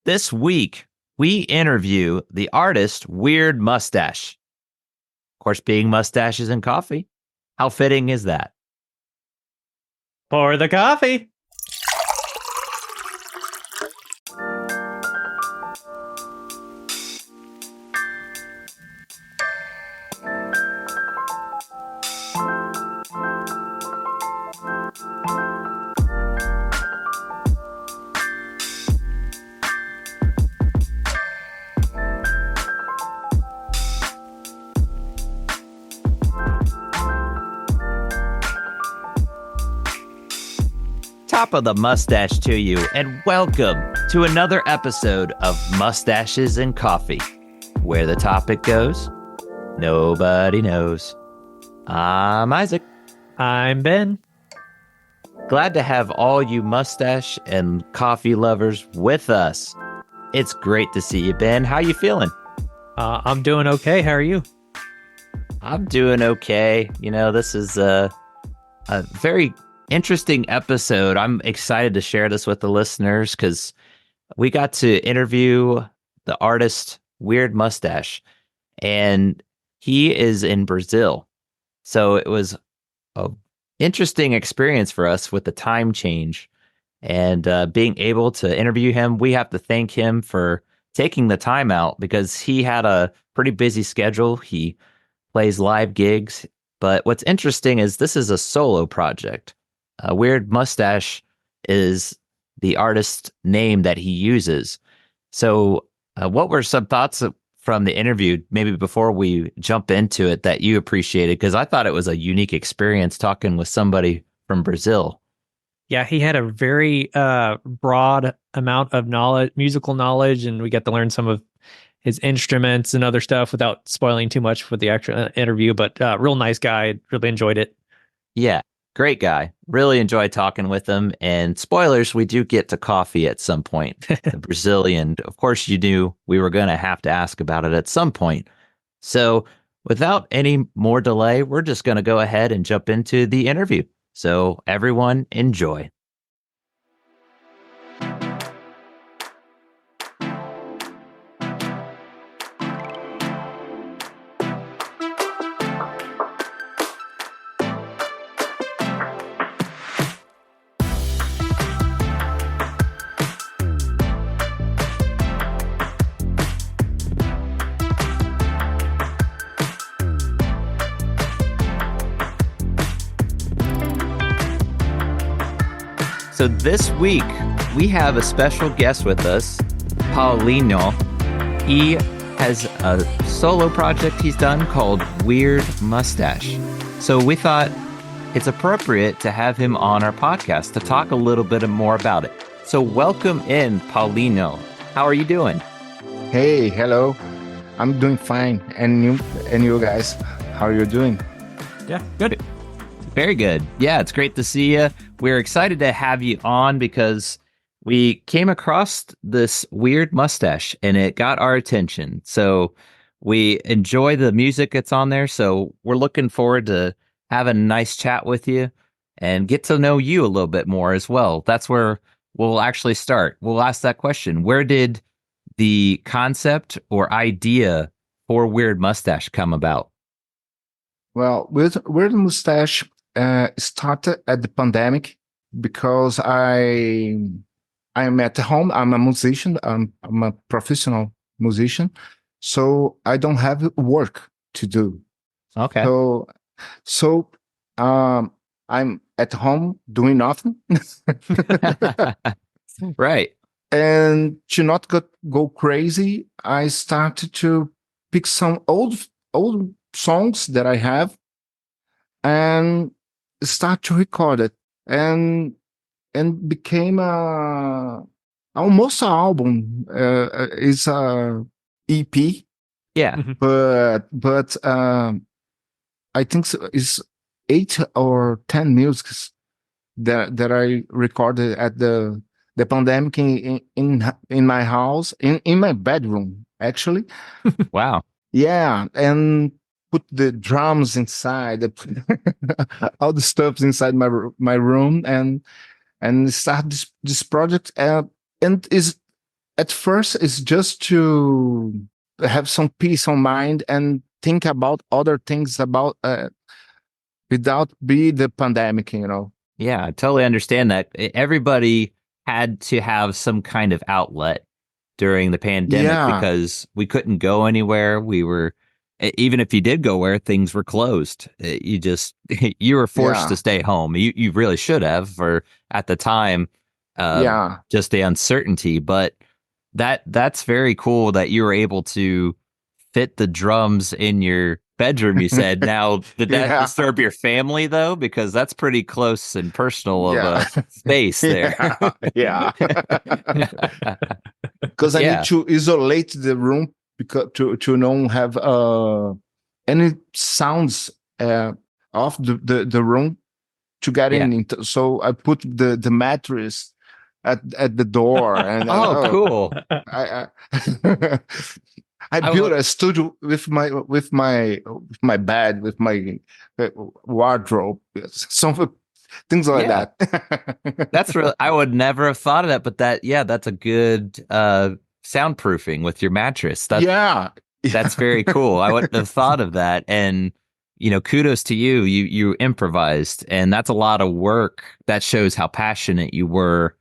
This week, we interview the artist Weird Mustache. Of course, being mustaches and coffee. How fitting is that? Pour the coffee. Top of the mustache to you, and welcome to another episode of Mustaches and Coffee. Where the topic goes, nobody knows. I'm Isaac. I'm Ben. Glad to have all you mustache and coffee lovers with us. It's great to see you, Ben. How you feeling? I'm doing okay. How are you? I'm doing okay. You know, this is a very interesting episode. I'm excited to share this with the listeners because we got to interview the artist Weird Mustache, and he is in Brazil. So it was an interesting experience for us with the time change and being able to interview him. We have to thank him for taking the time out because he had a pretty busy schedule. He plays live gigs, but what's interesting is this is a solo project. Weird Mustache is the artist name that he uses. So what were some thoughts from the interview, maybe before we jump into it, that you appreciated? Because I thought it was a unique experience talking with somebody from Brazil. Yeah, he had a very broad amount of knowledge, musical knowledge, and we got to learn some of his instruments and other stuff without spoiling too much for the actual interview. But real nice guy. Really enjoyed it. Yeah, great guy. Really enjoyed talking with him. And spoilers, we do get to coffee at some point. The Brazilian, of course, you knew we were going to have to ask about it at some point. So without any more delay, we're just going to go ahead and jump into the interview. So everyone enjoy. So this week, we have a special guest with us, Paulinho. He has a solo project he's done called Weird Mustache. So we thought it's appropriate to have him on our podcast to talk a little bit more about it. So welcome in, Paulinho. How are you doing? Hey, hello. I'm doing fine. And you guys, how are you doing? Yeah, good. Very good. Yeah, it's great to see you. We're excited to have you on because we came across this Weird Mustache and it got our attention. So we enjoy the music that's on there. So we're looking forward to having a nice chat with you and get to know you a little bit more as well. That's where we'll actually start. We'll ask that question. Where did the concept or idea for Weird Mustache come about? Well, with Weird Mustache started at the pandemic because I'm at home. I'm a musician. I'm a professional musician, so I don't have work to do. Okay. So I'm at home doing nothing. Right. And to not go crazy, I started to pick some old songs that I have and start to record it, and became almost an album. It's a EP, Yeah. but I think it's 8 or 10 musics that I recorded at the pandemic in my house, in my bedroom, actually. Wow. Yeah, and put the drums inside, all the stuff inside my room, and start this project. And is at first it's just to have some peace of mind and think about other things about without be the pandemic, you know. Yeah, I totally understand that. Everybody had to have some kind of outlet during the pandemic Yeah, because we couldn't go anywhere. Even if you did go where things were closed, you just you were forced to yeah, stay home. You really should have, for at the time, uh, yeah. just the uncertainty. But that's very cool that you were able to fit the drums in your bedroom, you said. Now, did that Yeah, disturb your family though? Because that's pretty close and personal of yeah, a space there. yeah, yeah. Because I need Yeah. to isolate the room because to not have any sounds of the room to get Yeah. so I put the mattress at the door, and Oh, cool. I I, I I built will, a studio with my bed, with my wardrobe, some things like yeah, that. that's really, I would never have thought of that, but that's a good soundproofing with your mattress. Yeah, That's yeah, very cool. I wouldn't have thought of that. And kudos to you. You improvised, and that's a lot of work. That shows how passionate you were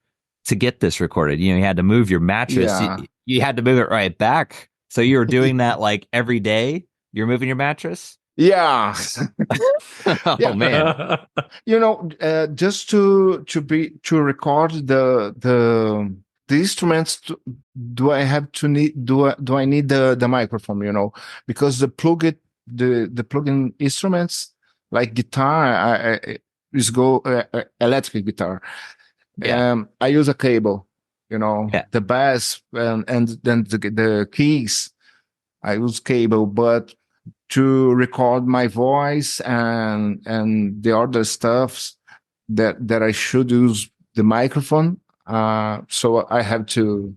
to get this recorded. You had to move your mattress. You, yeah. you had to move it right back. So you were doing that like every day. You're moving your mattress. Yeah, Oh yeah. man. Just to record the instruments. Do I have to need do I need the microphone? Because the plug-in instruments like guitar, I is go electric guitar. Yeah. I use a cable. Yeah. The bass and then the keys. I use cable, but to record my voice and the other stuffs that I should use the microphone. So I had to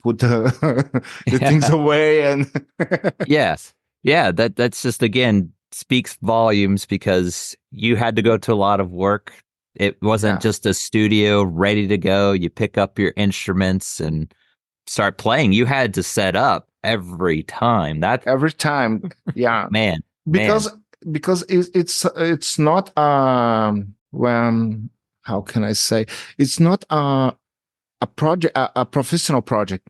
put the things Yeah. away and Yes. Yeah, that's just, again, speaks volumes because you had to go to a lot of work. It wasn't yeah, just a studio ready to go. You pick up your instruments and start playing. You had to set up every time. That every time. Yeah, man, man. because it's not when how can I say, it's not a project, a professional project.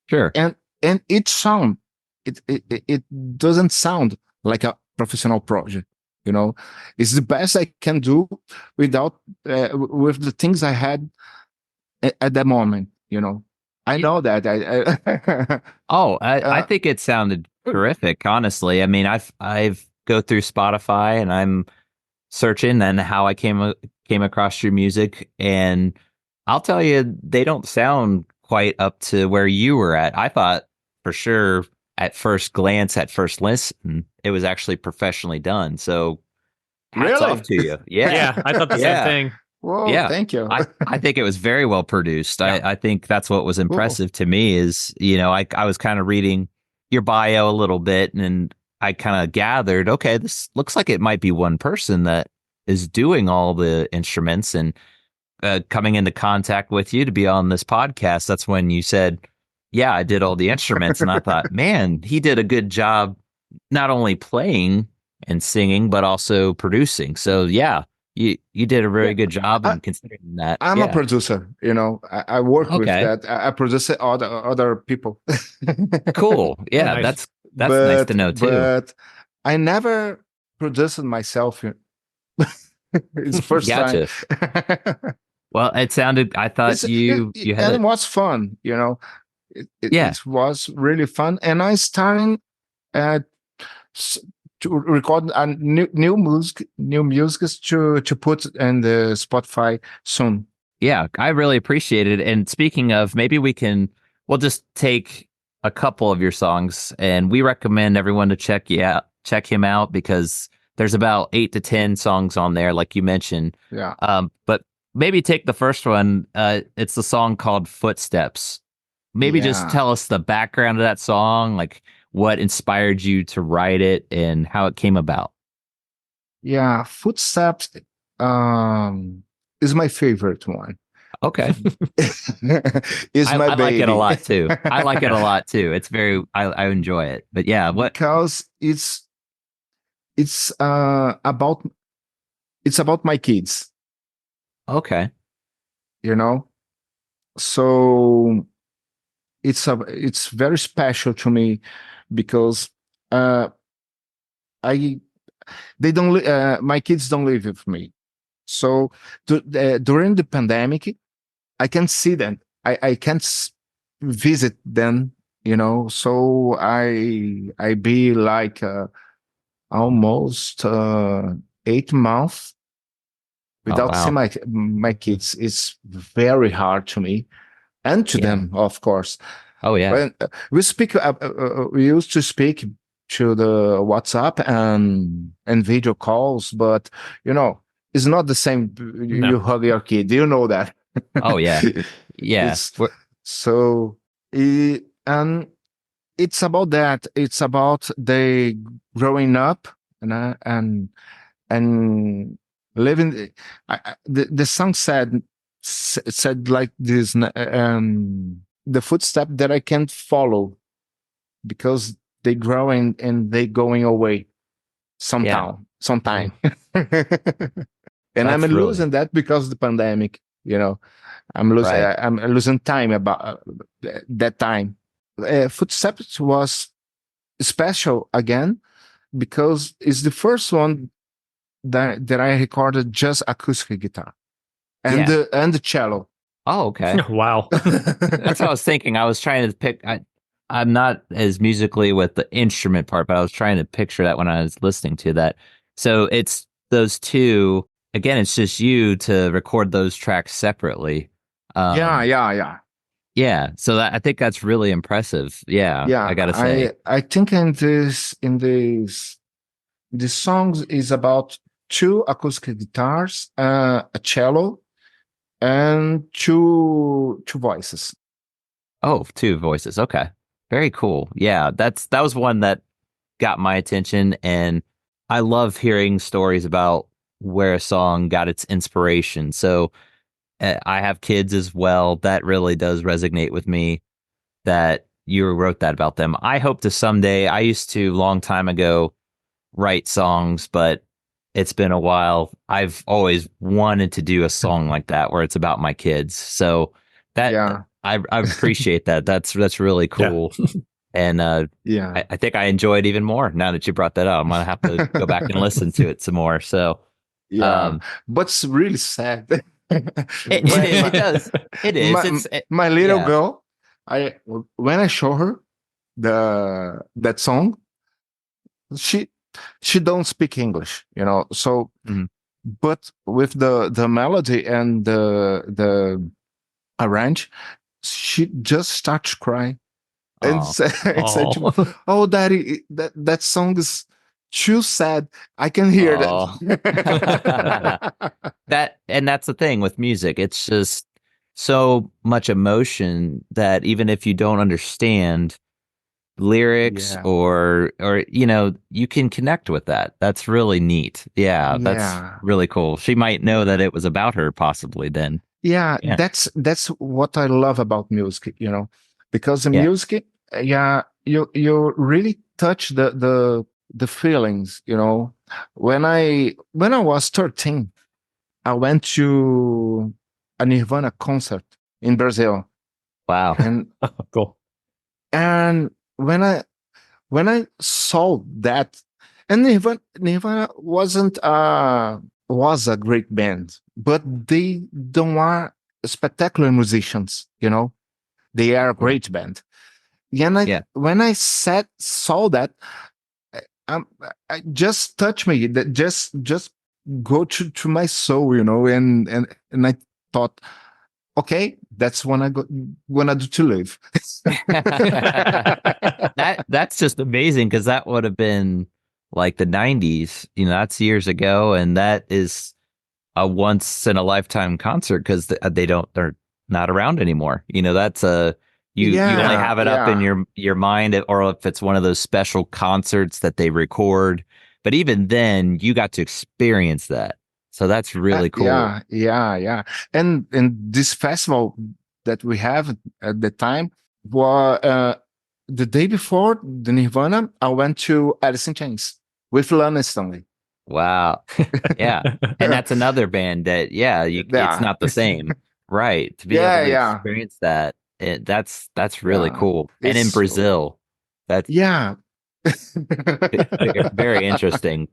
Sure. And each sound, it doesn't sound like a professional project. It's the best I can do without with the things I had at that moment. I You- know that I Oh, I uh, think it sounded terrific, honestly. I mean, I've go through Spotify and I'm searching and how I came across your music, and I'll tell you, they don't sound quite up to where you were at. I thought for sure at first glance, at first listen, it was actually professionally done. So hats off really. to you. Yeah. Yeah, I thought the same Yeah. thing. Whoa, Yeah. thank you. I think it was very well produced. Yeah. I think that's what was Cool. impressive to me is, I was kind of reading your bio a little bit, and I kind of gathered, okay, this looks like it might be one person that is doing all the instruments, and coming into contact with you to be on this podcast. That's when you said, yeah, I did all the instruments. And I thought, man, he did a good job not only playing and singing, but also producing. So yeah, you did a Yeah, very good job I, in considering that. I'm a Yeah. producer. I work with Okay. that. I produce other people. Cool. Oh, Yeah, nice. that's nice to but know too. but I never produced it myself. It's the first time. Gotcha. Well, it sounded, I thought you had And a, it was fun. yeah. It was really fun, and I started uh, to record a new music to put in the Spotify soon. Yeah, I really appreciate it. And speaking of, maybe we'll just take a couple of your songs, and we recommend everyone to check him out because there's about 8 to 10 songs on there, like you mentioned. Yeah, But maybe take the first one. It's the song called Footsteps. Maybe just yeah, tell us the background of that song, like what inspired you to write it and how it came about. yeah. Footsteps is my favorite one. Okay. Is my I like it a baby. lot too. I like it a lot too. It's very, I enjoy it. But yeah, what? Because it's about my kids, Okay. you know. So it's very special to me because uh I they don't my kids don't live with me. So during the pandemic, I can see them. I can't visit them, you know. So I be like almost 8 months Oh without seeing wow. my kids. It's very hard to me and to Yeah. them, of course. Oh yeah. When we used to speak to the WhatsApp and video calls, but you know, it's not the same. No. You hug your kid, you know that. Oh yeah. Yeah. It's so, and it's about that. It's about they growing up and living. The song said like this, the footstep that I can't follow because they growing and they going away Yeah. sometime. And I'm That's really losing that because of the pandemic, you know. right. I'm losing time about that time. Footsteps was special again because it's the first one that I recorded just acoustic guitar Yeah. and the cello. Oh, okay. Wow. That's what I was thinking. I was trying to pick. I'm not as musically with the instrument part, but I was trying to picture that when I was listening to that. So it's those two. Again, it's just you to record those tracks separately. Yeah, Um, yeah, yeah. yeah. So I think that's really impressive. Yeah, Yeah, I gotta say. I think this songs is about two acoustic guitars, a cello, and two voices. Oh, two voices. Okay. Very cool. Yeah, that was one that got my attention, and I love hearing stories about where a song got its inspiration. So I have kids as well. That really does resonate with me that you wrote that about them. I hope to someday, I used to long time ago write songs, but it's been a while. I've always wanted to do a song like that where it's about my kids. So that Yeah, I appreciate that. That's really Yeah. cool. And yeah, I think I enjoy it even more now that you brought that up. I'm gonna have to go back and listen to it some more. So yeah. um, But it's really sad. it my, is. It my, does. It is. my my little Yeah. girl, I when I show her that song, she she don't speak English, you know. So, Mhm. but with the melody and the arrange, she just starts crying and Oh. said to me, Oh. "Oh, Daddy, that song is too sad. I can hear Oh. that." That's the thing with music. It's just so much emotion that even if you don't understand lyrics Yeah, or you can connect with that. That's really neat. Yeah, that's yeah, really cool. She might know that it was about her possibly then. yeah. Yeah. That's what I love about music, you know, because the Yeah. music, yeah, you really touch the feelings, you know. When I was 13, I went to a Nirvana concert in Brazil, Wow. and Cool. and when I saw that, and Nirvana was a great band, but they don't are spectacular musicians, you know. They are a Sure. great band. And Yeah. when I saw that, um, I just touched me. That just go to my soul, you know. And I thought, okay, that's what I go wanna do to live. That's just amazing because that would have been like the 90s. That's years ago, and that is a once in a lifetime concert because they're not around anymore. That's you only Yeah, have it up in yeah. your mind, or if it's one of those special concerts that they record. But even then, you got to experience that. So that's really cool. Yeah. And this festival that we have at the time was the day before the Nirvana. I went to Alice in Chains with Lana Stanley. Wow. Yeah. And that's another band that, yeah, it's Yeah, not the same. Right. To be able yeah, to yeah, experience that, that's really yeah. cool. And in It's Brazil, that's yeah, very interesting.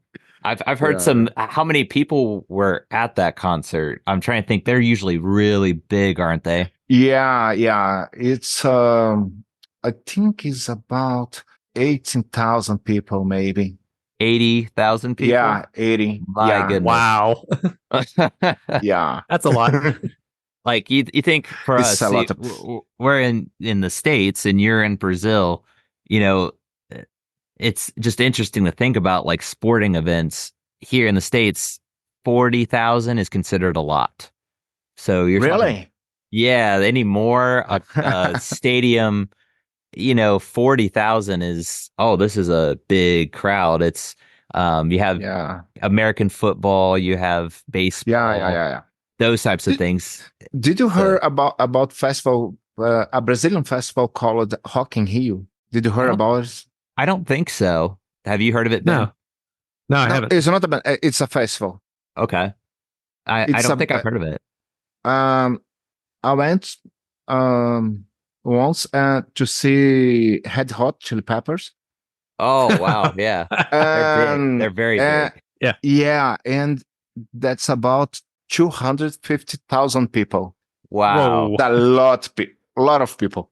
I've heard yeah, how many people were at that concert? I'm trying to think. They're usually really big, aren't they? yeah. It's I think it's about 18,000 people, maybe. 80,000 people? Yeah, 80. My Yeah, goodness. Wow. yeah. That's a lot. Like you think for us, It's a see, lot of. we're in the States and you're in Brazil, you know, uh, it's just interesting to think about like sporting events here in the States, 40,000 is considered a lot. So you're talking, Really? yeah, anymore a stadium, 40,000 is, oh, this is a big crowd. It's you have Yeah. American football, you have baseball, Yeah. those types of Did, things. did you So hear about festival, a Brazilian festival called Rock in Rio? Did you I hear don't about it? I don't think so. Have you heard of it, Ben? No, no, I No, haven't. it's not a band. It's a festival. Okay. I It's don't a think I've heard of it. um. I went once to see Red Hot Chili Peppers. Oh, wow. Yeah. They're big. They're Um, very uh, big. Yeah. yeah, and that's about 250,000 people. Wow. Whoa. A lot of people.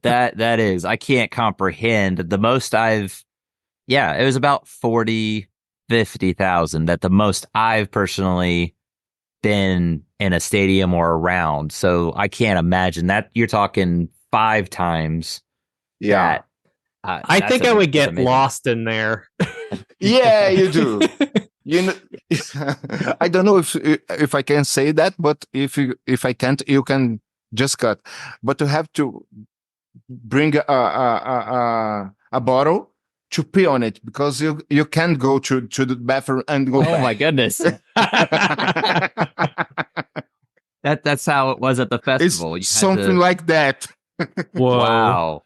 That is, I can't comprehend. The most yeah, it was about 40, 50,000. That the most I've personally been in a stadium or around. So I can't imagine that. You're talking five times Yeah. that. I think I would That's get amazing. lost in there. Yeah, you do. You know, I don't know if I can say that, but if I can't, you can just cut. But you have to bring a bottle to pee on it because you can't go to the bathroom and go Oh my back. goodness. That's how it was at the It's festival. You had something to, like that. Whoa. wow.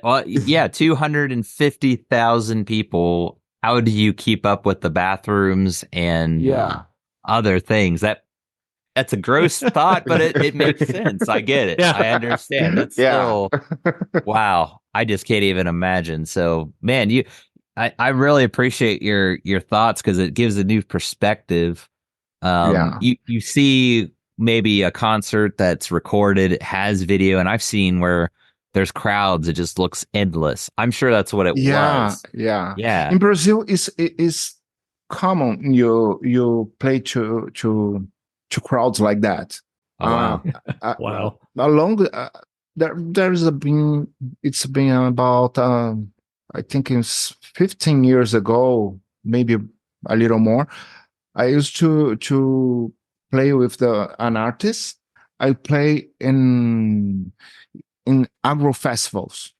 Well, yeah, 250,000 people. How do you keep up with the bathrooms and Yeah. other things? That's a gross thought, but it makes sense. I get it. I Yeah. understand. That's Yeah. still, wow. I just can't even imagine. So, man, I really appreciate your thoughts because it gives a new perspective. Yeah. You see maybe a concert that's recorded, it has video, and I've seen where there's crowds, it just looks endless. I'm sure that's what it Yeah. was. Yeah. Yeah. In Brazil, is common you play to crowds like that. Oh wow. Wow. Along there's been it's been about I think it's 15 years ago, maybe a little more. I used to play with an artist. I play in agro festivals,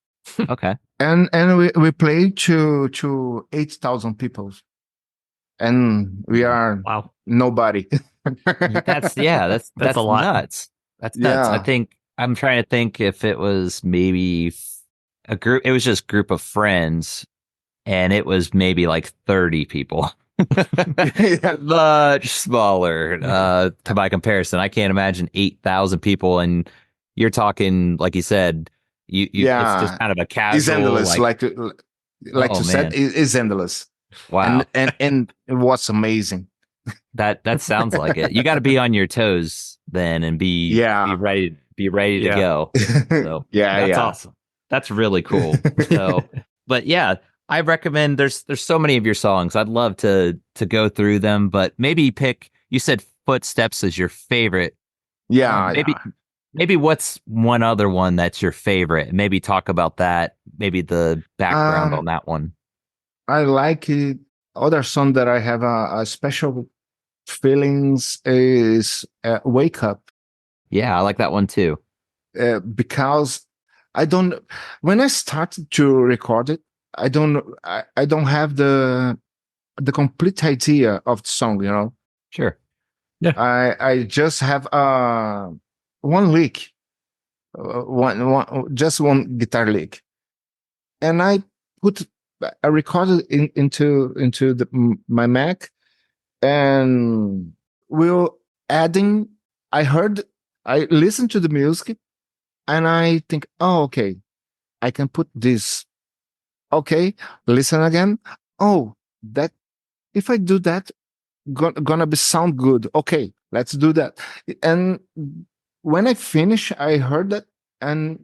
Okay. and we play to 8,000 people, and we are Wow. nobody. That's yeah, That's a that's lot. nuts. That's nuts. I Yeah. think I'm trying to think if it was maybe a group, it was just group of friends and it was maybe like 30 people. Yeah. Much smaller to by comparison. I can't imagine 8,000 people and you're talking like you said, you it's just Yeah. kind of a It's casual endless. like, Like oh you said, man, it's endless. wow. And it was amazing. That sounds like it. You got to be on your toes then and Yeah. be ready to Yeah. go. So that's Yeah. awesome. That's really cool. So, but yeah, I recommend there's so many of your songs. I'd love to go through them, but maybe pick, you said Footsteps is your favorite. Yeah. Maybe what's one other one that's your favorite? Maybe talk about that, maybe the background Um, on that one. I like it. Other song that I have a special feelings is Wake Up, Yeah, I like that one too. because I don't, when I started to record it, I don't have the complete idea of the song, Sure. I just have one lick, just one guitar lick, and put I recorded into my Mac, and will adding. I heard, I listened to the music, and I think, oh, okay, I can put this. Okay, listen again. Oh, that if I do that, gonna be sound good. Okay, let's do that. And when I finish, I heard that, and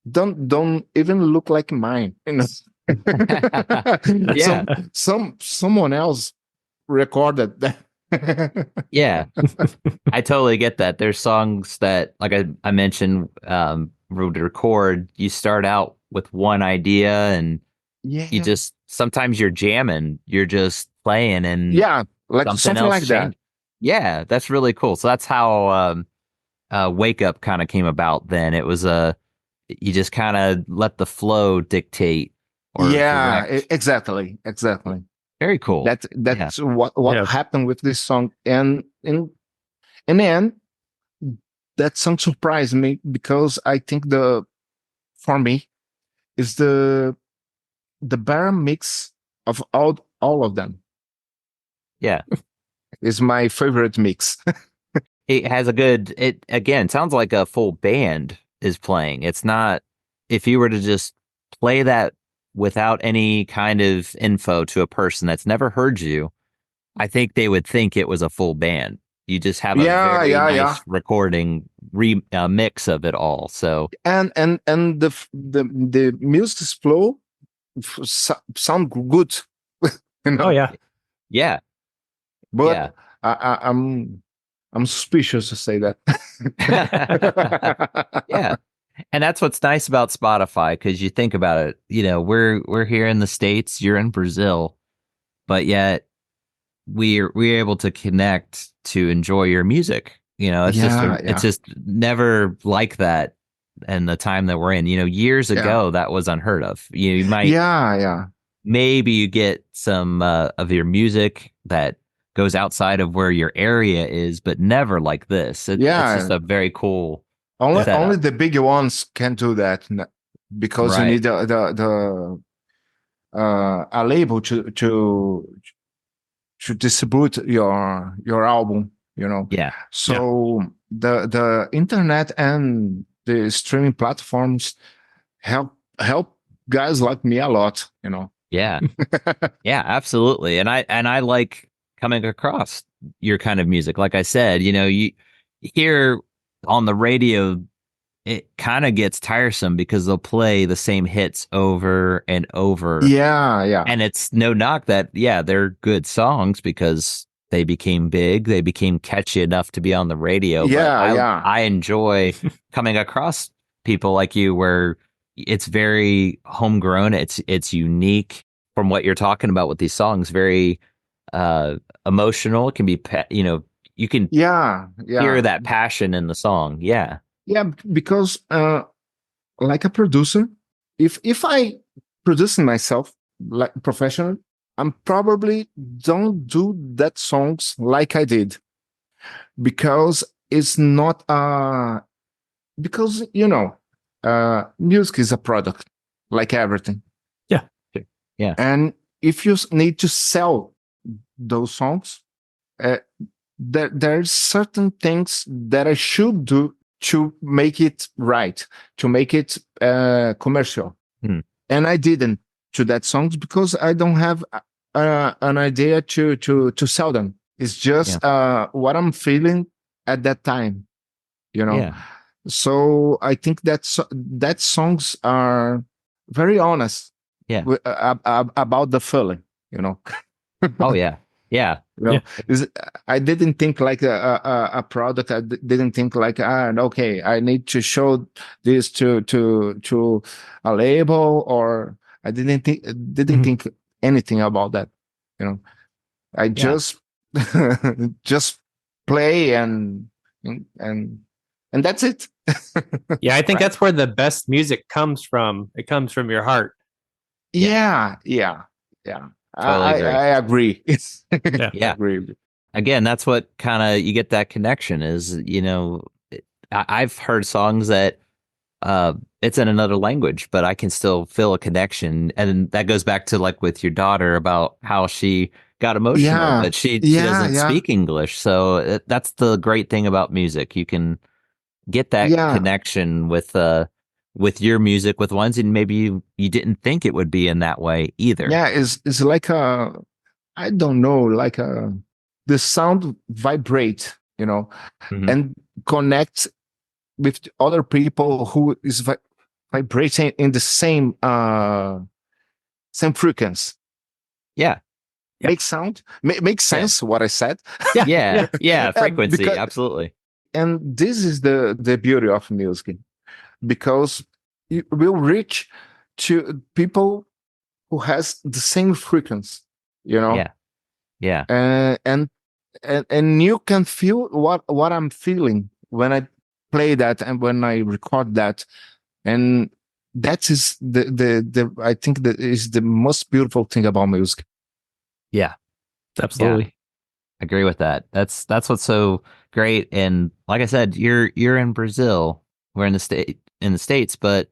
don't even look like mine. Yeah. Someone else recorded that. Yeah. I totally get that. There's songs that, like I mentioned, would record, you start out with one idea and you Yeah, just, sometimes you're jamming, you're just playing and yeah, like something something else like that. changed. Yeah, that's really cool. So that's how Wake Up kind of came about then. It was you just kind of let the flow dictate or Yeah, direct. exactly. Very cool. Yeah. That's what Yeah. happened with this song, and in the end, that song surprised me because I think for me is the better mix of all of them. Yeah. Is my favorite mix. It has a good, it again sounds like a full band is playing. It's not, if you were to just play that without any kind of info to a person that's never heard you, I think they would think it was a full band. You just have a very Yeah. nice recording mix of it all. So And the music's flow sound good, you Oh know. yeah. yeah, But yeah. I'm suspicious to say that. Yeah. And that's what's nice about Spotify, because you think about it, we're here in the States, you're in Brazil, but yet we're able to connect to enjoy your music. It's Yeah. just never like that in the time that we're in. Years Yeah. ago that was unheard of. You might, Yeah. maybe you get some of your music that goes outside of where your area is, but never like this. It's just Yeah. a very cool Only setup. the big ones can do that, because you Right. need the a label to distribute your album, you know. Yeah. Yeah. So the internet and the streaming platforms help guys like me a lot, you know. Yeah. Yeah, absolutely. And I like coming across your kind of music. Like I said, you hear on the radio, it kind of gets tiresome because they'll play the same hits over and over. Yeah. And it's no knock that, yeah, they're good songs because they became big, they became catchy enough to be on the radio. But I Yeah. I enjoy coming across people like you where it's very homegrown, it's unique from what you're talking about with these songs, very uh emotional. It can be you can hear Yeah. that passion in the song. Yeah. Yeah, because like a producer, if I producing myself like professionally, I'm probably don't do that songs like I did, because it's not because music is a product like everything. Yeah. Yeah. And if you need to sell those songs, uh, there's certain things that I should do to make it right, to make it commercial. Hmm. And I didn't to that songs because I don't have an idea to sell them. It's Yeah. just what I'm feeling at that time, you know. Yeah. So I think that songs are very honest Yeah. about the feeling, you know. Oh yeah. Yeah. You know, Yeah. I didn't think like a product. Didn't think like, okay, I need to show this to a label, or I didn't Mhm. think anything about that. You know, I Yeah. just just play and that's it. Yeah, I think Right. that's where the best music comes from. It comes from your heart. Yeah. Yeah. Totally I agree. agree. I Yeah. Yeah. agree. again, that's what kind of you get that connection is, I've heard songs that it's in another language, but I can still feel a connection. And that goes back to like with your daughter about how she got emotional, Yeah, but she yeah, doesn't yeah, speak English. So that's the great thing about music. You can get that yeah, connection with your music with ones and maybe you didn't think it would be in that way either. yeah. It's like a, I don't know, like a, the sound vibrate, Hmm. and connect with other people who is vibrating in the same frequency. Yeah. Yep. Makes Yeah. sense what I said. Yeah, Yeah. yeah, Yeah. Frequency. Because, Absolutely. and this is the beauty of music, because it will reach to people who has the same frequency, you know, Yeah. Yeah. uh, and and you can feel what I'm feeling when I play that and when I record that, and that is the I think that is the most beautiful thing about music. Yeah. Yeah. absolutely. Agree with that. That's what's so great. And like I said, you're in Brazil. We're in the States, but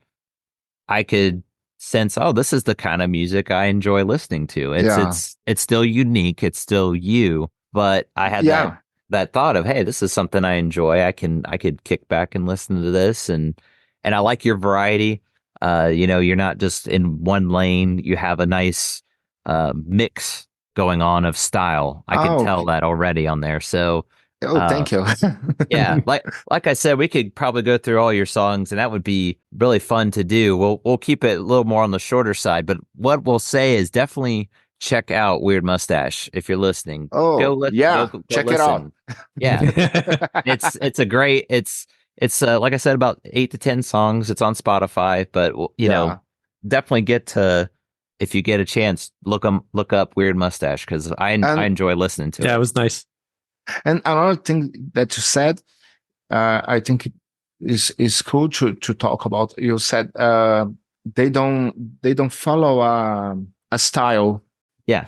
I could sense, oh, this is the kind of music I enjoy listening to. Yeah, It's still unique, it's still you, but I had yeah, that thought of, hey, this is something I enjoy. I could kick back and listen to this and I like your variety. You're not just in one lane. You have a nice mix going on of style. I can oh, tell that already on there. So oh, uh thank you. yeah, like I said, we could probably go through all your songs, and that would be really fun to do. We'll keep it a little more on the shorter side, but what we'll say is definitely check out Weird Mustache if you're listening. Oh, yeah, Go check it out. listen. Yeah, it's a great it's like I said about 8 to 10 songs. It's on Spotify, but Yeah, definitely get to if you get a chance look up Weird Mustache because I and enjoy listening to Yeah, it it. was nice. another thing that you said, I think is cool to talk about. You said they don't follow a style. Yeah,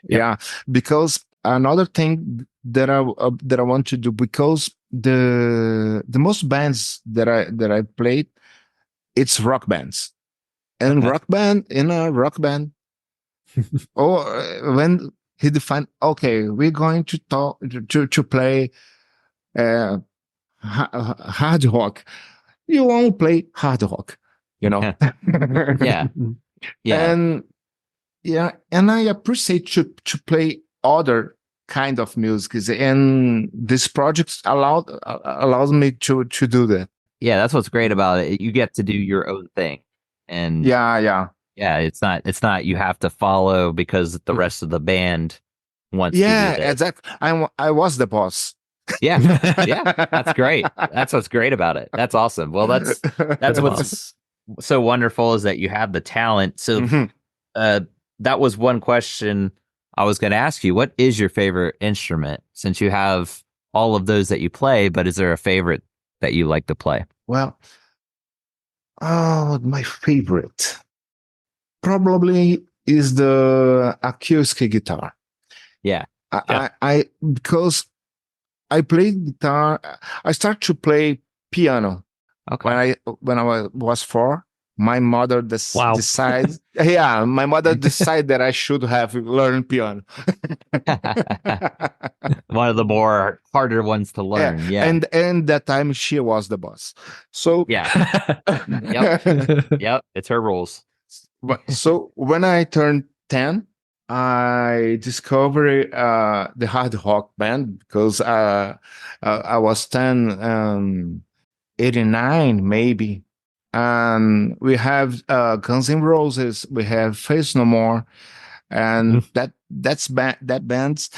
Yep. Yeah, because another thing that I want to do, because the most bands that I played, it's rock bands, and okay. in a rock band, or when he defined, okay, we're going to talk to play uh, hard rock. You won't play hard rock, you know. Yeah, yeah. And yeah, and I appreciate to play other kind of music, and this project allows me to do that. Yeah, that's what's great about it. You get to do your own thing. And Yeah, yeah, yeah, it's not you have to follow because the rest of the band wants to do yeah, this. exactly. I was the boss. Yeah. Yeah. That's great. That's what's great about it. That's awesome. Well, that's Very awesome. what's so wonderful is that you have the talent. So Mhm. uh that was one question I was going to ask you. What is your favorite instrument since you have all of those that you play, but is there a favorite that you like to play? Well, oh, my favorite probably is the acoustic guitar. Yeah. Yeah. I because I played guitar. I started to play piano Okay. when I was 4. My mother Wow. decided, yeah, my mother decided that I should have learned piano. One of the more harder ones to Yeah, learn. Yeah. and that time she was the boss. So, Yeah. Yep. Yep. It's her rules. so when I turned 10, I discovered the hard rock band, because I was 10, 89 maybe. And we have Guns N' Roses, we have Face No More, and Mhm. that band's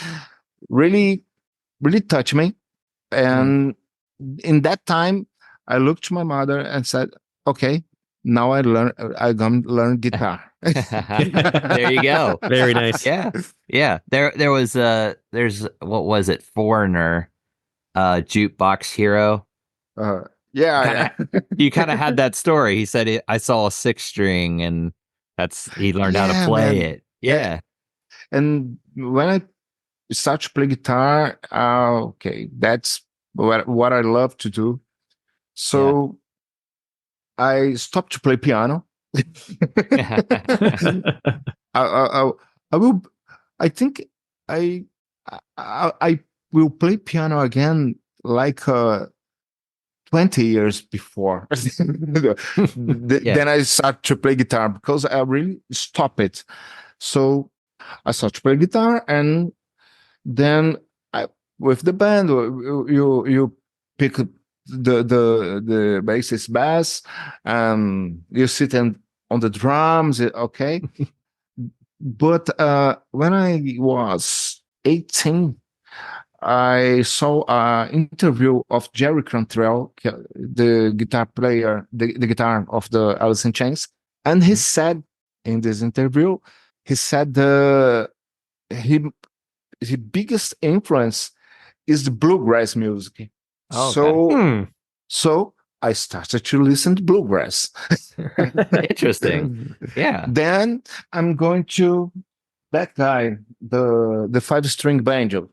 really really touched me. Mhm. And in that time, I looked to my mother and said, "Okay, now I gonna learn guitar." There you go. Very nice. Yeah. Yeah. There was there's what was it? Foreigner jukebox hero. uh, yeah, Kind of you kind of had that story. He said I saw a 6 string and that's he learned how to yeah, play man. it. Uh, Yeah. and when I start to play guitar. Okay, that's what I love to do. So I stopped to play piano. I will. I think I, I will play piano again like 20 years before. Yeah. Then I start to play guitar because I really stop it. So I start to play guitar, and then with the band, you pick the bassist bass, you sit on the drums, okay. But when I was 18, I saw an interview of Jerry Cantrell, the guitar player, the guitar of the Alice in Chains, and he said in this interview, he said he his biggest influence is the bluegrass music. Oh, okay. So I started to listen to bluegrass. Interesting. Yeah. Then I'm going to that guy, the 5-string banjo.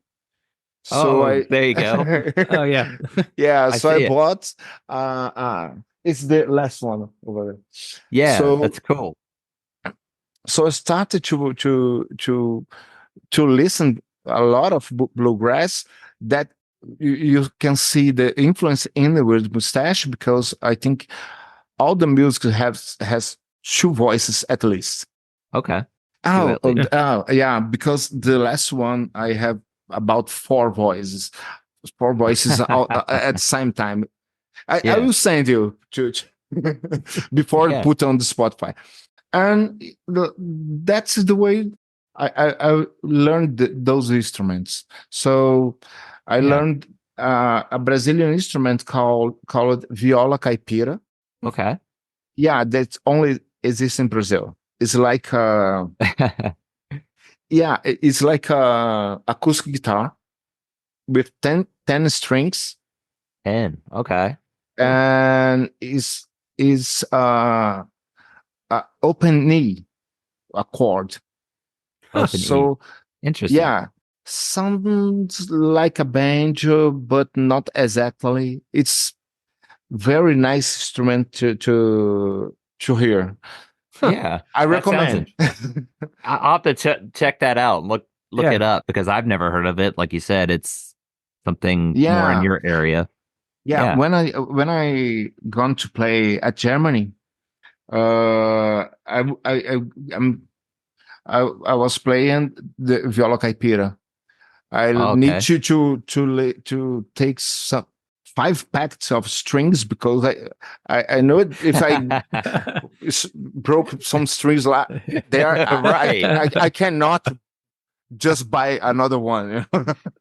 So Oh, there you go. Oh, yeah. yeah. I So I see it. bought. It's the last one over there. Yeah, So that's cool. I started to listen a lot of bluegrass that you can see the influence in the word mustache, because I think all the music has two voices at least. Okay. Two at least. Yeah, because the last one I have about four voices all, at the same time. I Yeah. will send you to before Yeah. put on the Spotify, and that's the way I learned those instruments. So I Yeah. learned a Brazilian instrument called viola caipira. Okay. Yeah, that only exists in Brazil. It's like it's like a acoustic guitar with 10 strings, 10. Okay. Cool. and is open knee chord. Open E. So Interesting. yeah, sounds like a banjo, but not exactly. It's very nice instrument to hear. Yeah. I That sounds recommend. interesting. I'll have to check that out. Look it Yeah. up because I've never heard of it. Like you said, it's something more in Yeah, your area. yeah. Yeah. When I gone to play at Germany, I'm I was playing the viola caipira. I need Okay. to take some 5 packs of strings, because I know it, if I broke some strings there, Right. I cannot just buy another one.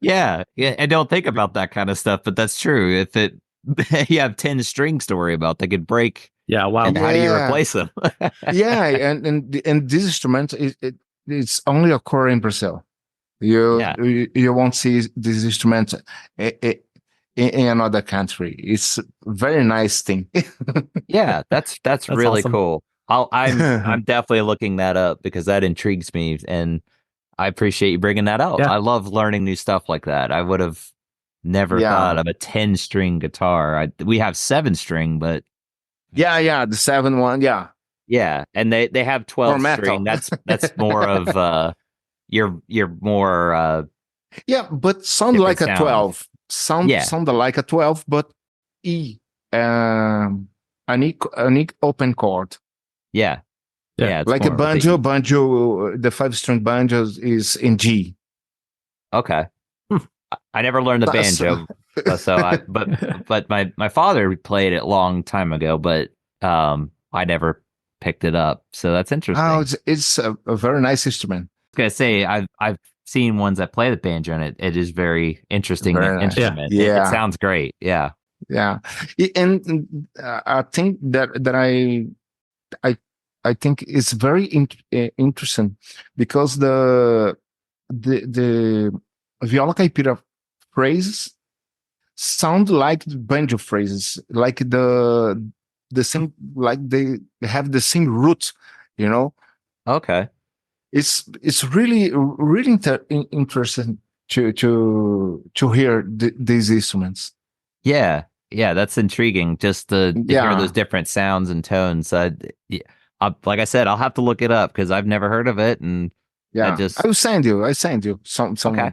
Yeah. Yeah. I don't think about that kind of stuff, but that's true. If it you have 10 strings to worry about, they could break. Yeah. Wow. And how do you Yeah, replace them? yeah, and this instrument it's only occur in Brazil. Yeah. You won't see this instrument in another country. It's a very nice thing. Yeah, that's That's really awesome. cool. I'm definitely looking that up because that intrigues me, and I appreciate you bringing that out. Yeah. I love learning new stuff like that. I would have never thought Yeah, of a 10-string guitar. We have 7-string, but yeah, the 7 one, yeah, yeah, and they have for 12-string. metal. That's more of your more Yeah, but sound different like a sound. 12. Sound Yeah, sound like a 12, but E, an E open chord. yeah, Yeah. yeah. It's Like a more with the E. banjo, the 5-string banjos is in G. Okay. I never learned the So- banjo, but my father played it a long time ago, but I never picked it up. So that's oh, interesting. it's a very nice instrument. I was gonna say I've seen ones that play the banjo, and it is very interesting Very nice. Yeah. instrument. It Yeah, sounds great. Yeah. yeah. And I think that I I think it's very interesting, because the viola caipira phrases sound like the banjo phrases, like the same, like they have the same root, you know. Okay. It's really interesting. to hear these instruments. Yeah, yeah, that's intriguing. Just to hear those Yeah, different sounds and tones. Yeah, like I said, I'll have to look it up because I've never heard of it, and I yeah. just I send you okay. some Yeah,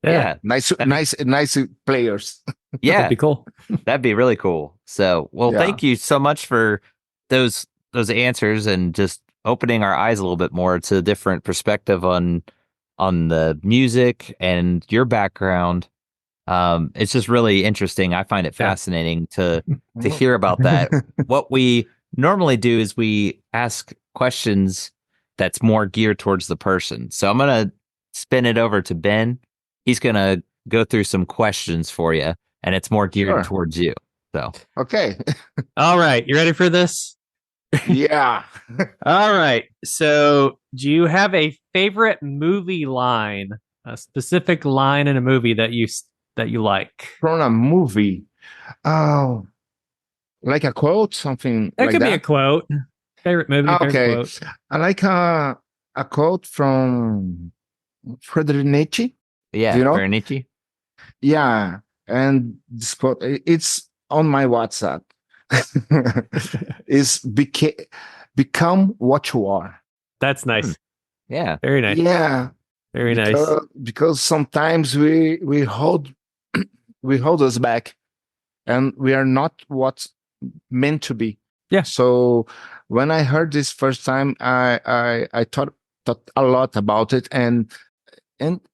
Yeah, nice that'd be nice players. that'd yeah, be cool. that'd be really cool. So, well, Yeah, thank you so much for those those answers and just opening our eyes a little bit more to a different perspective on the music and your background. It's just really interesting. I find it Yeah. fascinating to hear about that. What we normally do is we ask questions that's more geared towards the person. So I'm gonna spin it over to Ben. He's gonna go through some questions for you, and it's more geared sure. towards you. So Okay. All right, you ready for this? Yeah. All right. So, do you have a favorite movie line, a specific line in a movie that you like? From a movie. Oh, like a quote, something That like could be a that. quote. Favorite movie, favorite Okay. quote. I like a quote from Friedrich Nietzsche. Do yeah, you know? Berenice. Yeah. And this quote, it's on my WhatsApp. is become what you are. That's Hmm. nice. Yeah, Very nice. Yeah. Very nice. Because sometimes we hold we hold us back and we are not what's meant to be. Yeah. So when I heard this first time, I thought a lot about it, and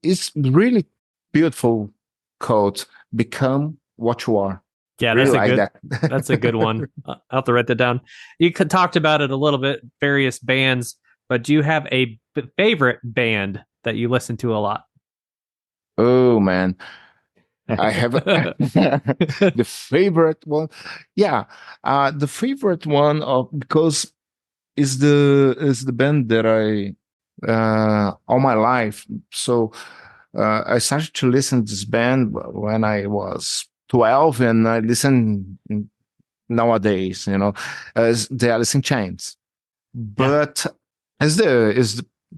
it's really beautiful quote. Become what you are. Yeah, Really like that's a good that. one. I'll have to write that down. You could talked about it a little bit, various bands, but do you have a favorite band that you listen to a lot? Oh man, I have the favorite one. Yeah, the favorite one of because is the band that I all my life. So I started to listen to this band when I was 12, and I listen nowadays. As the Alice in Chains. Yeah. But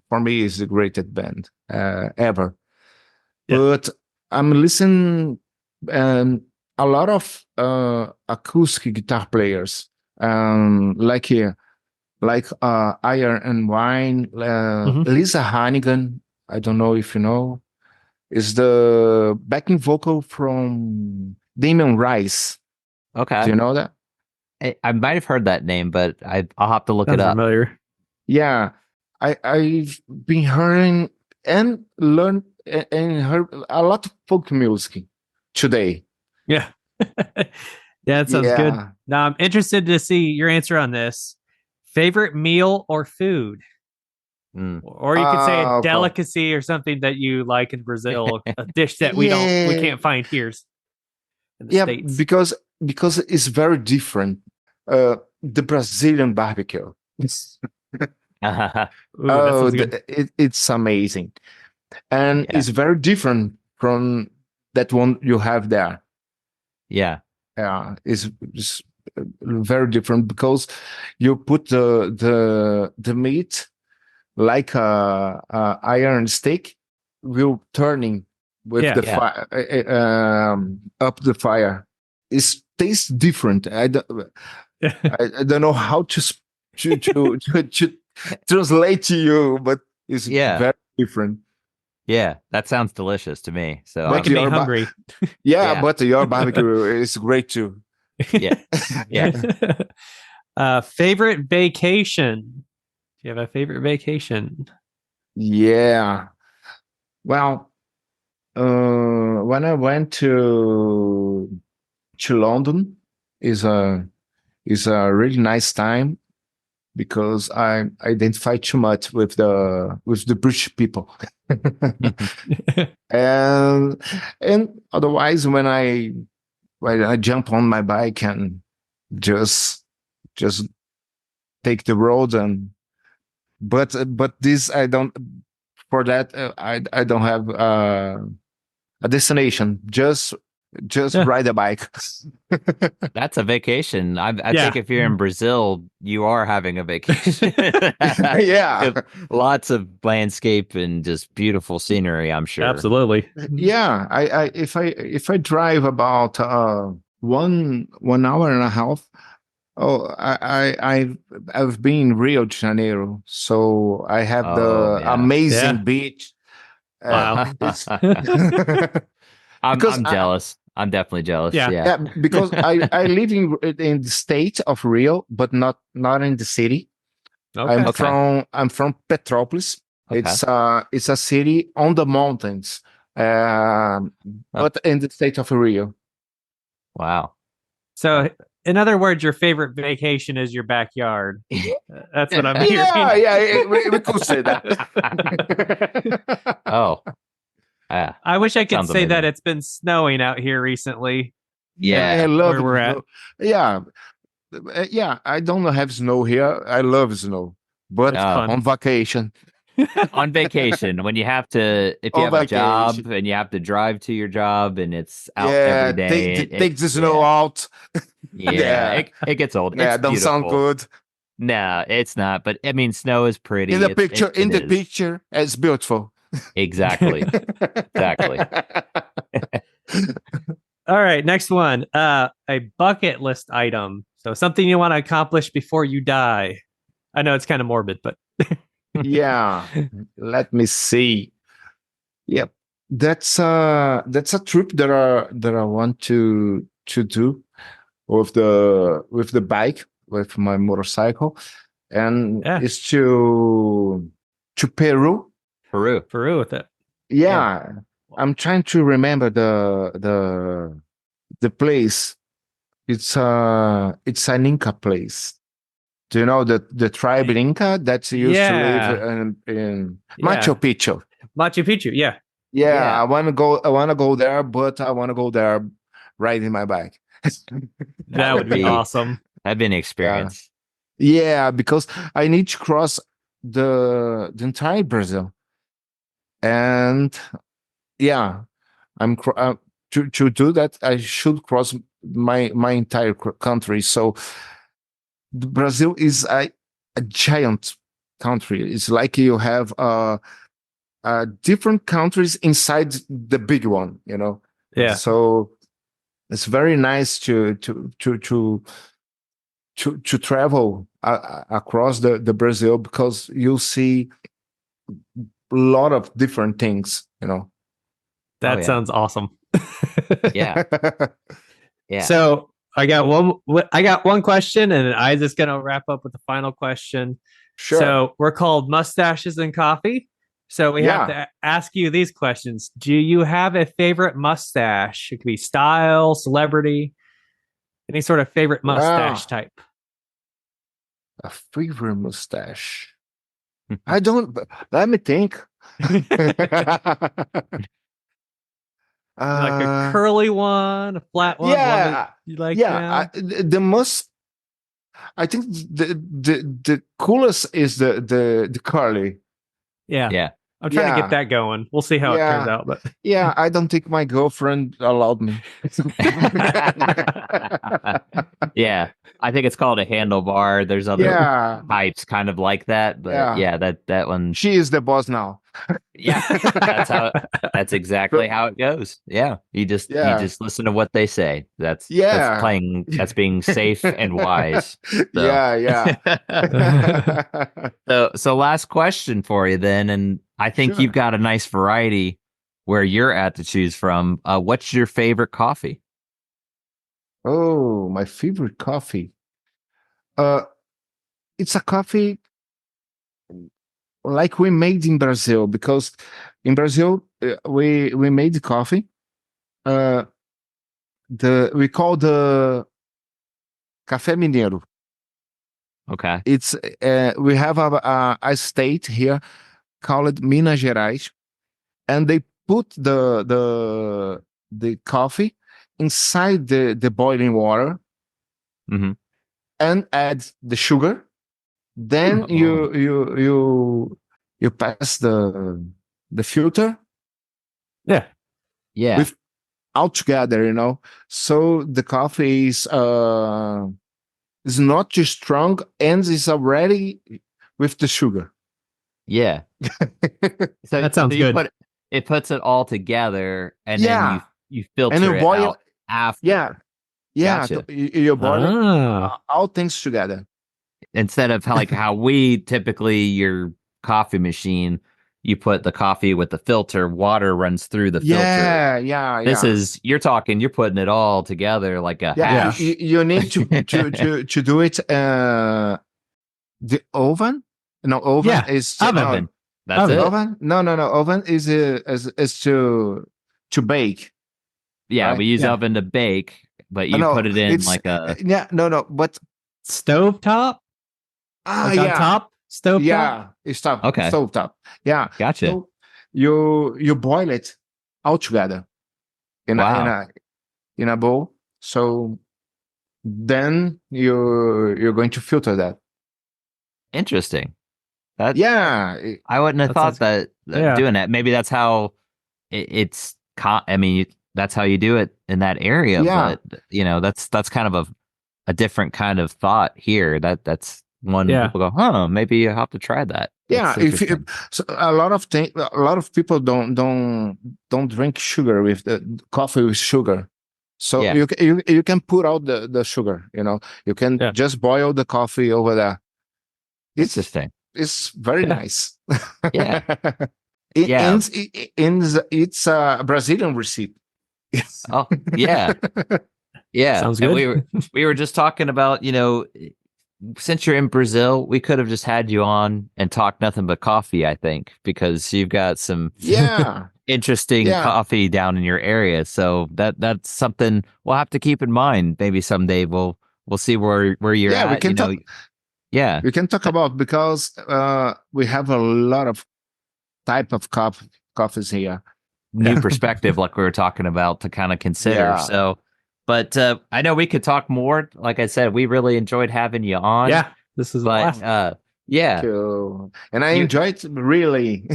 for me is the greatest band ever. Yeah. But I'm listening um, a lot of acoustic guitar players, like Iron and Wine, Hmm. Lisa Hannigan. I don't know if you know, is the backing vocal from Damien Rice. Do okay. you know that? I might have heard that name, but I'll have to look it Sounds up. familiar. Yeah, I've been hearing and learned and heard a lot of folk music today. Yeah. Yeah, that sounds good. Yeah. Now I'm interested to see your answer on this. Favorite meal or food? Mm. Or you could say a Okay. delicacy or something that you like in Brazil, a dish that we Yeah. can't find here in the Yeah, States. because it's very different. The Brazilian barbecue. Ooh, that sounds good. It's amazing, and yeah, it's very different from that one you have there. yeah, Yeah, it's very different because you put the meat like a iron steak will turning with Yeah. the yeah, fire up the fire. It tastes different. I don't know how to translate to you, but it's yeah, very different. yeah. That sounds delicious to me. So But Making me your hungry. yeah, yeah, but your barbecue is great too. yeah, yeah. Favorite vacation? Do you have a favorite vacation? Yeah. Well, when I went to London, is a is a really nice time because I identify too much with the British people. and and otherwise when I jump on my bike and just just take the road, and but this I don't, for that I don't have a destination, just just Yeah. ride a bike. That's a vacation. I Yeah. think if you're in Brazil, you are having a vacation. Yeah. Lots of landscape and just beautiful scenery, I'm sure. Absolutely. Yeah, if I drive about 1 hour and a half. Oh, I've been in Rio de Janeiro, so I have Oh, the yeah. amazing Yeah. beach. Wow. It's I'm because I'm jealous. I'm definitely jealous. Yeah. Yeah. yeah, because I live in the state of Rio, but not in the city. Okay. Okay. I'm from Petrópolis. Okay. It's a city on the mountains, Oh, but in the state of Rio. wow. So, in other words, your favorite vacation is your backyard. That's what I'm Yeah, hearing. yeah, we could say that. Oh, yeah. I wish I could Sounds say that amazing. it's been snowing out here recently. Yeah, I Yeah. love Where we're at. snow. Yeah, yeah. I don't have snow here. I love snow, but That's Oh, fun. on vacation. on vacation when you have to, if you On have a job vacation. and you have to drive to your job and it's out every Yeah, day, take the snow out. yeah, Yeah, it gets old. yeah. It's Don't sound beautiful. good No, it's not. But I mean, snow is in pretty. the picture. It In the is picture, it's beautiful. exactly, exactly. All right, next one. A bucket list item. So something you want to accomplish before you die. I know it's kind of morbid, but Yeah. Let me see. Yep. That's a trip that I want to do with the bike, with my motorcycle, and yeah, it's to Peru. Peru. Peru with it. Yeah. Yeah. I'm trying to remember the place. It's an Inca place. Do you know the tribe in Inca that used to live Yeah. in Yeah. Machu Picchu? Machu Picchu. Yeah. Yeah, Yeah. I want to go. I want to go there, but I want to go there riding my bike. That would be awesome. That'd be an Yeah, experience. yeah, because I need to cross the entire Brazil, and yeah, to do that. I should cross my entire country. So Brazil is a giant country. It's like you have different countries inside the big one. Yeah. So it's very nice to travel across the Brazil, because you'll see a lot of different things. That yeah. sounds awesome. Yeah. Yeah. So I got one question, and I'm just gonna wrap up with the final question. Sure. So we're called Mustaches and Coffee. So we have to ask you these questions. Do you have a favorite mustache? It could be style, celebrity, any sort of favorite mustache type. A favorite mustache. I don't. Let me think. Like a curly one, a flat one, one Yeah, that you like yeah. now? The most. I think the coolest is the curly. Yeah. Yeah. I'm trying to Yeah. get that going. We'll see how it turns out. But Yeah, I don't think my girlfriend allowed me. Yeah. I think it's called a handlebar. There's other Yeah, types kind of like that, but Yeah. yeah, that one. she is the boss now. Yeah, that's exactly how it goes. Yeah, you just listen to what they say. That's Yeah. that's being safe and wise. So. Yeah. So last question for you then, and I think Sure. you've got a nice variety where you're at to choose from. What's your favorite coffee? Oh, my favorite coffee. It's a coffee like we made in Brazil, because in Brazil we made the coffee. We call the café mineiro. Okay. It's we have a state here called Minas Gerais, and they put the coffee inside the boiling water Mm-hmm. and add the sugar. Then you pass the filter yeah. Yeah. with all together, So the coffee is not too strong and is already with the sugar. Yeah. So That sounds you good. it puts it all together, and then Yeah. you And filter you it boil, out after. yeah, yeah. Gotcha. You boil it, Ah, all things together. Instead of how we typically your coffee machine, you put the coffee with the filter, water runs through the filter. Yeah, yeah, This yeah. is you're putting it all together like a Yeah, Yeah. hash. you need to do it. The oven? No, oven yeah. is Oven. no Oven. That's Oven. it. oven. No. Oven is to bake, Yeah, right? we use Yeah. oven to bake, but you No, put it in it's like a yeah, no, but Stove top? Like on yeah, top? Stove top? yeah, it's okay. stove top. Yeah, Gotcha. so you boil it all together in a in Wow. a in a bowl. So then you're going to filter that. Interesting. That Yeah, I wouldn't have That thought sounds that yeah. doing that. Maybe that's how I mean, that's how you do it in that area, yeah. but that's kind of a different kind of thought here. That's one Yeah. people go, huh, maybe you have to try that. Yeah, That's if interesting. so a lot of people don't drink sugar with the coffee with sugar. So Yeah. you can put out the sugar. You can Yeah. just boil the coffee over there. It's Interesting. it's very Yeah. nice. Yeah. It, Yeah. and it's a Brazilian recipe. Oh, yeah. Yeah. Sounds And good. we were just talking about, since you're in Brazil, we could have just had you on and talked nothing but coffee, I think, because you've got some Yeah, interesting yeah, coffee down in your area. So that's something we'll have to keep in mind. Maybe someday we'll see where you're yeah. at, Yeah. We can talk about because we have a lot of type of coffees here. New perspective like we were talking about to kind of consider. Yeah. So, but I know we could talk more. Like I said, we really enjoyed having you on. Yeah. This is a But blast. yeah, Cool. And I you enjoyed really.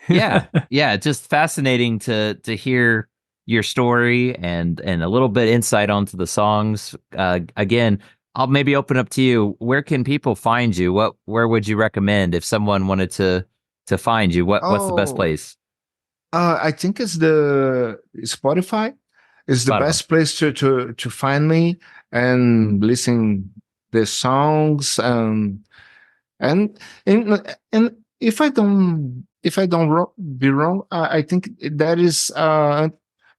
yeah, just fascinating to hear your story and a little bit insight onto the songs. Again, I'll maybe open up to you. Where can people find you? Where would you recommend if someone wanted to find you? What's the best Oh, place? I think it's the Spotify is the Spotify. best place to find me and listen the songs and and if I don't be wrong, I think that is my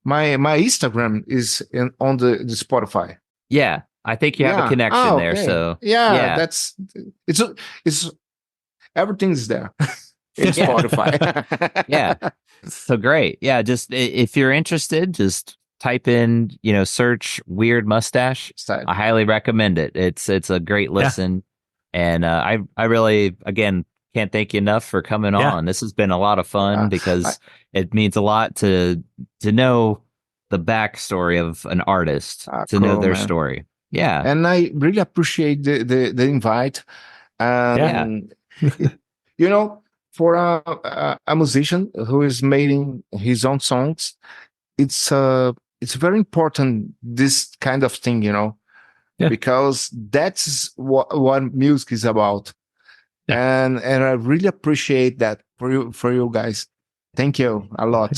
Instagram is on the Spotify. Yeah, I think you have a Yeah. connection Oh, there. okay. So Yeah, yeah, it's it's everything's there in yeah, Spotify. yeah. So great. Yeah, just if you're interested, just type in, search Weird Mustache. Style. I highly recommend it. It's a great Yeah. listen. And I really, again, can't thank you enough for coming Yeah. on. This has been a lot of fun I, because it means a lot to know the backstory of an artist, to know cool, their man. story. Yeah. And I really appreciate the invite. Yeah. And for a musician who is making his own songs, it's very important this kind of thing, Yeah. because that's what music is about. Yeah. And I really appreciate that for you guys. Thank you a lot.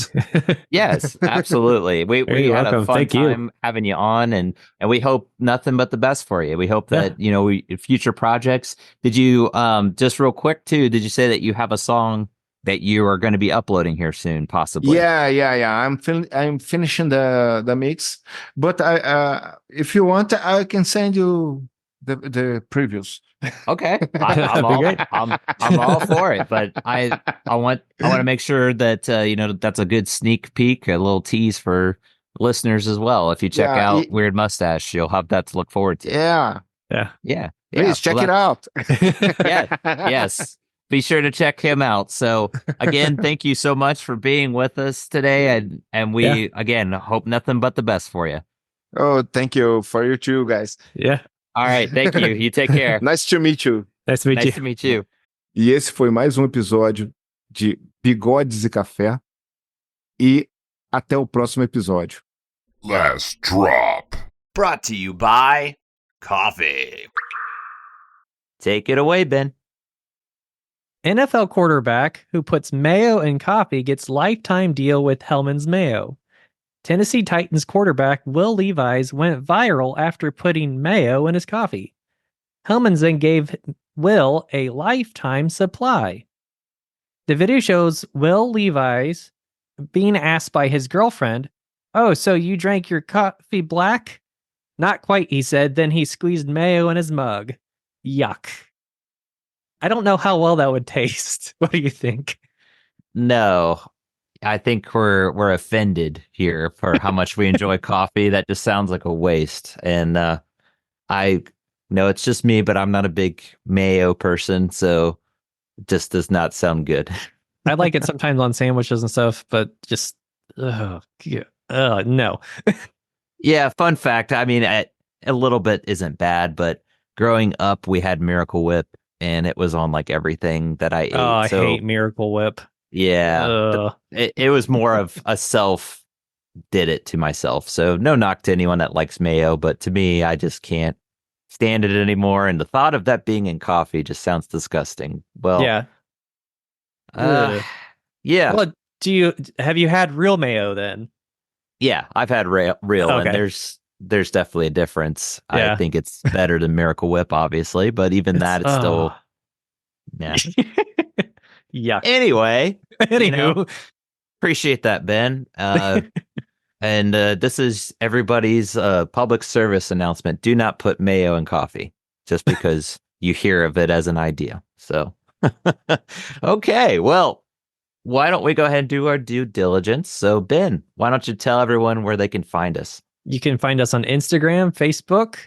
Yes, absolutely. We You're had a welcome. fun Thank you. time having you on, and we hope nothing but the best for you. We hope Yeah. that future projects. Did you just real quick too? Did you say that you have a song that you are going to be uploading here soon, possibly? Yeah. I'm finishing the mix, but I if you want, I can send you the previews. Okay, That'd be great. I'm all for it, but I want to make sure that that's a good sneak peek, a little tease for listeners as well. If you check Yeah, out Weird Mustache, you'll have that to look forward to. yeah. Yeah. Yeah. Please check Well, it out. yeah. Yes. Be sure to check him out. So again, thank you so much for being with us today. And we again hope nothing but the best for you. Oh, thank you for you too, guys. Yeah. All right. Thank you. You take care. Nice to meet you. Nice to meet Nice you. to meet you. E esse foi mais um episódio de Bigodes e Café. E até o próximo episódio. Last drop. Brought to you by coffee. Take it away, Ben. NFL quarterback who puts mayo in coffee gets lifetime deal with Hellman's Mayo. Tennessee Titans quarterback Will Levis went viral after putting mayo in his coffee. Hellman's then gave Will a lifetime supply. The video shows Will Levis being asked by his girlfriend, "Oh, so you drank your coffee black?" "Not quite," he said. Then he squeezed mayo in his mug. Yuck. I don't know how well that would taste. What do you think? No, I think we're offended here for how much we enjoy coffee. That just sounds like a waste. And I know it's just me, but I'm not a big mayo person, so it just does not sound good. I like it sometimes on sandwiches and stuff, but just no. Yeah, fun fact. I mean, a little bit isn't bad, but growing up, we had Miracle Whip, and it was on like everything that I ate. Oh, I So hate Miracle Whip. yeah, it was more of a self did it to myself. So no knock to anyone that likes mayo, but to me, I just can't stand it anymore. And the thought of that being in coffee just sounds disgusting. Well, Yeah. Yeah. Well, have you had real mayo then? Yeah, I've had real, Okay. and there's definitely a difference. Yeah. I think it's better than Miracle Whip, obviously, but even that, it's still, yeah. Yuck. Anyway, Anywho, appreciate that, Ben. And this is everybody's public service announcement: do not put mayo in coffee, just because you hear of it as an idea. So, okay, well, why don't we go ahead and do our due diligence? So, Ben, why don't you tell everyone where they can find us? you can find us on Instagram, Facebook.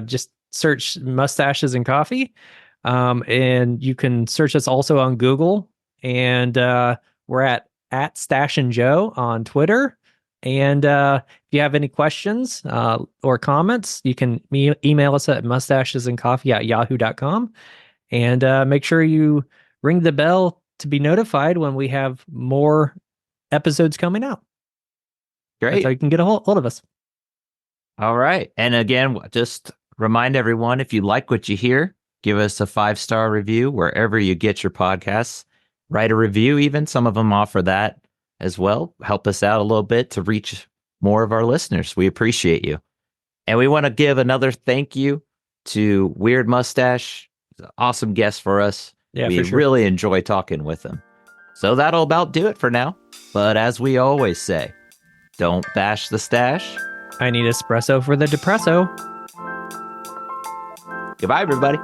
Just search Mustaches and Coffee. And you can search us also on Google. And we're at Stash and Joe on Twitter. And if you have any questions or comments, you can email us at mustachesandcoffee@yahoo.com. And make sure you ring the bell to be notified when we have more episodes coming out. Great. That's how you can get a hold of us. All right. And again, just remind everyone, if you like what you hear, give us a 5-star review wherever you get your podcasts. Write a review even. Some of them offer that as well. Help us out a little bit to reach more of our listeners. We appreciate you. And we want to give another thank you to Weird Mustache. He's an awesome guest for us. Yeah, we for sure. really enjoy talking with him. So that'll about do it for now. But as we always say, don't bash the stash. I need espresso for the depresso. Goodbye, everybody.